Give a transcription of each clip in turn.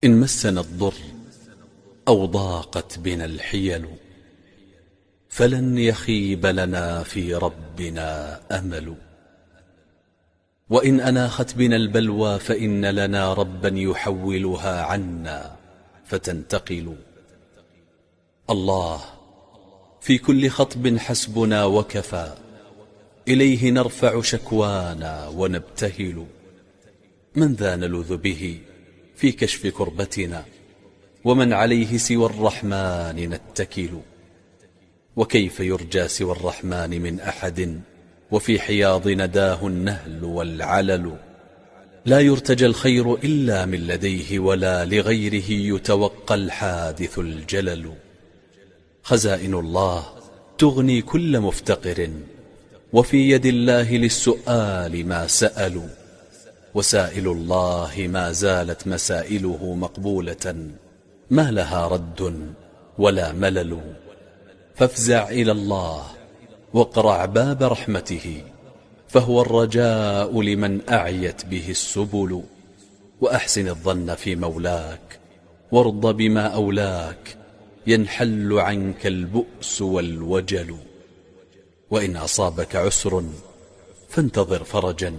إن مسنا الضر أو ضاقت بنا الحيل فلن يخيب لنا في ربنا أمل. وإن أناخت بنا البلوى فإن لنا ربا يحولها عنا فتنتقل. الله في كل خطب حسبنا وكفى، إليه نرفع شكوانا ونبتهل. من ذا نلوذ به في كشف كربتنا، ومن عليه سوى الرحمن نتكل. وكيف يرجى سوى الرحمن من أحد، وفي حياض نداه النهل والعلل. لا يرتجى الخير إلا من لديه، ولا لغيره يتوقى الحادث الجلل. خزائن الله تغني كل مفتقر، وفي يد الله للسؤال ما سألوا. وسائل الله ما زالت مسائله مقبولة، ما لها رد ولا ملل. فافزع إلى الله واقرع باب رحمته، فهو الرجاء لمن أعيت به السبل. وأحسن الظن في مولاك وارض بما أولاك، ينحل عنك البؤس والوجل. وإن أصابك عسر فانتظر فرجا،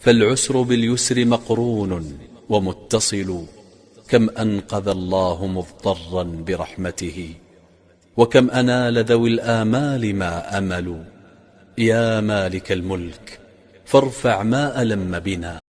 فالعسر باليسر مقرون ومتصل. كم أنقذ الله مضطرا برحمته، وكم أنال ذوي الآمال ما أملوا. يا مالك الملك فارفع ما ألم بنا،